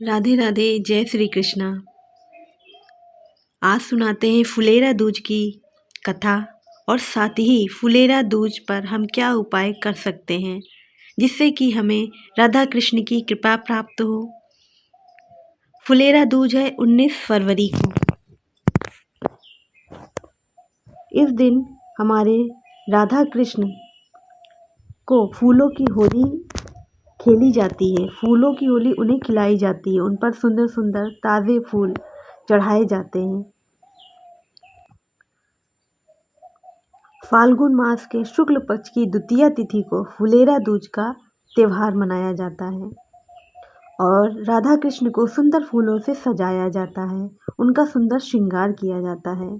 राधे राधे। जय श्री कृष्णा। आज सुनाते हैं फुलेरा दूज की कथा और साथ ही फुलेरा दूज पर हम क्या उपाय कर सकते हैं जिससे कि हमें राधा कृष्ण की कृपा प्राप्त हो। फुलेरा दूज है 19 फरवरी को। इस दिन हमारे राधा कृष्ण को फूलों की होली खेली जाती है। फूलों की होली उन्हें खिलाई जाती है। उन पर सुंदर सुंदर ताज़े फूल चढ़ाए जाते हैं। फाल्गुन मास के शुक्ल पक्ष की द्वितीया तिथि को फुलेरा दूज का त्यौहार मनाया जाता है और राधा कृष्ण को सुंदर फूलों से सजाया जाता है। उनका सुंदर श्रृंगार किया जाता है।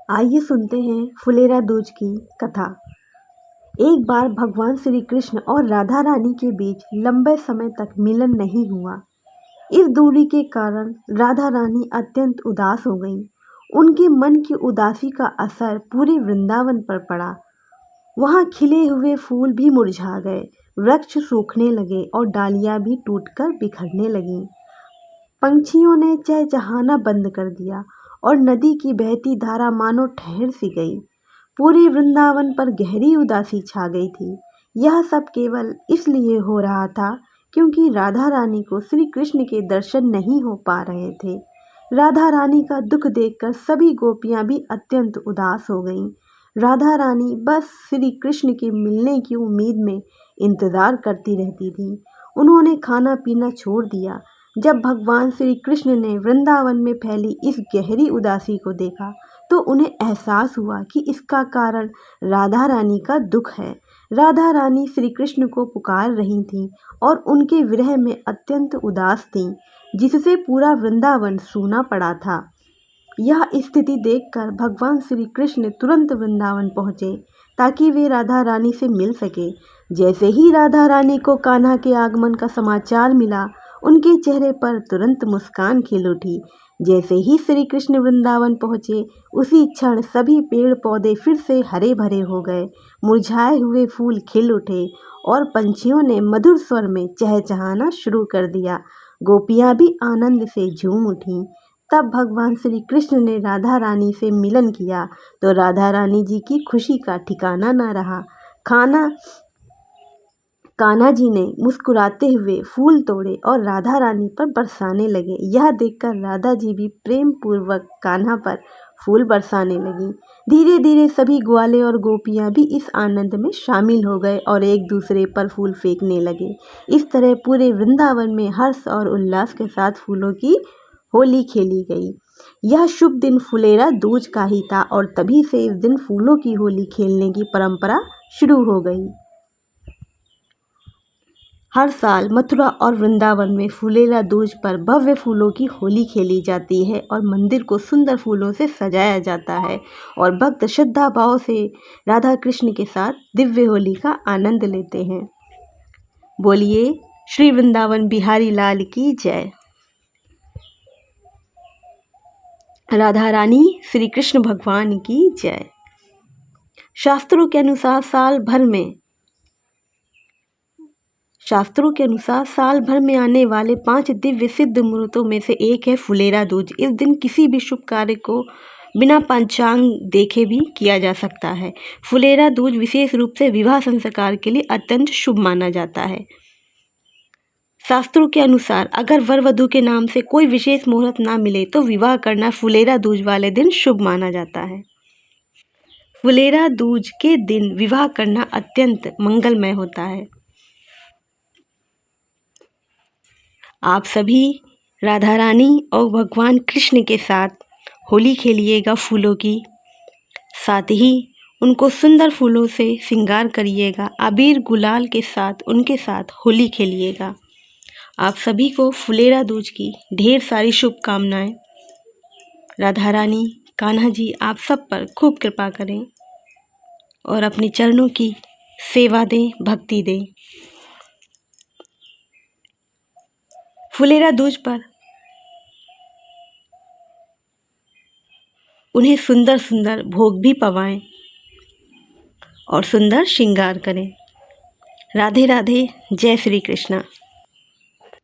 आइए सुनते हैं फुलेरा दूज की कथा। एक बार भगवान श्री कृष्ण और राधा रानी के बीच लंबे समय तक मिलन नहीं हुआ। इस दूरी के कारण राधा रानी अत्यंत उदास हो गईं। उनके मन की उदासी का असर पूरे वृंदावन पर पड़ा। वहाँ खिले हुए फूल भी मुरझा गए, वृक्ष सूखने लगे और डालियाँ भी टूटकर बिखरने लगीं। पंछियों ने चहचहाना बंद कर दिया और नदी की बहती धारा मानो ठहर सी गई। पूरे वृंदावन पर गहरी उदासी छा गई थी। यह सब केवल इसलिए हो रहा था क्योंकि राधा रानी को श्री कृष्ण के दर्शन नहीं हो पा रहे थे। राधा रानी का दुख देखकर सभी गोपियां भी अत्यंत उदास हो गईं। राधा रानी बस श्री कृष्ण के मिलने की उम्मीद में इंतजार करती रहती थी। उन्होंने खाना पीना छोड़ दिया। जब भगवान श्री कृष्ण ने वृंदावन में फैली इस गहरी उदासी को देखा तो उन्हें एहसास हुआ कि इसका कारण राधा रानी का दुख है। राधा रानी श्री कृष्ण को पुकार रही थीं और उनके विरह में अत्यंत उदास थीं, जिससे पूरा वृंदावन सूना पड़ा था। यह स्थिति देखकर भगवान श्री कृष्ण तुरंत वृंदावन पहुँचे ताकि वे राधा रानी से मिल सके। जैसे ही राधा रानी को कान्हा के आगमन का समाचार मिला, उनके चेहरे पर तुरंत मुस्कान खिल उठी। जैसे ही श्री कृष्ण वृंदावन पहुँचे, उसी क्षण सभी पेड़ पौधे फिर से हरे भरे हो गए। मुरझाए हुए फूल खिल उठे और पंछियों ने मधुर स्वर में चहचहाना शुरू कर दिया। गोपियाँ भी आनंद से झूम उठीं। तब भगवान श्री कृष्ण ने राधा रानी से मिलन किया तो राधा रानी जी की खुशी का ठिकाना न रहा। कान्हा जी ने मुस्कुराते हुए फूल तोड़े और राधा रानी पर बरसाने लगे। यह देखकर राधा जी भी प्रेम पूर्वक कान्हा पर फूल बरसाने लगी। धीरे धीरे सभी ग्वाले और गोपियां भी इस आनंद में शामिल हो गए और एक दूसरे पर फूल फेंकने लगे। इस तरह पूरे वृंदावन में हर्ष और उल्लास के साथ फूलों की होली खेली गई। यह शुभ दिन फुलेरा दूज का ही था और तभी से इस दिन फूलों की होली खेलने की परंपरा शुरू हो गई। हर साल मथुरा और वृंदावन में फुलेरा दूज पर भव्य फूलों की होली खेली जाती है और मंदिर को सुंदर फूलों से सजाया जाता है और भक्त श्रद्धा भाव से राधा कृष्ण के साथ दिव्य होली का आनंद लेते हैं। बोलिए श्री वृंदावन बिहारी लाल की जय। राधा रानी श्री कृष्ण भगवान की जय। शास्त्रों के अनुसार साल भर में आने वाले 5 दिव्य सिद्ध मुहूर्तों में से एक है फुलेरा दूज। इस दिन किसी भी शुभ कार्य को बिना पंचांग देखे भी किया जा सकता है। फुलेरा दूज विशेष रूप से विवाह संस्कार के लिए अत्यंत शुभ माना जाता है। शास्त्रों के अनुसार अगर वर वधू के नाम से कोई विशेष मुहूर्त ना मिले तो विवाह करना फुलेरा दूज वाले दिन शुभ माना जाता है। फुलेरा दूज के दिन विवाह करना अत्यंत मंगलमय होता है। आप सभी राधा रानी और भगवान कृष्ण के साथ होली खेलिएगा फूलों की। साथ ही उनको सुंदर फूलों से श्रृंगार करिएगा। अबीर गुलाल के साथ उनके साथ होली खेलिएगा। आप सभी को फुलेरा दूज की ढेर सारी शुभकामनाएं। राधा रानी कान्हा जी आप सब पर खूब कृपा करें और अपने चरणों की सेवा दें, भक्ति दें। फुलेरा दूज पर उन्हें सुंदर सुंदर भोग भी पवाएं और सुंदर श्रृंगार करें। राधे राधे। जय श्री कृष्ण।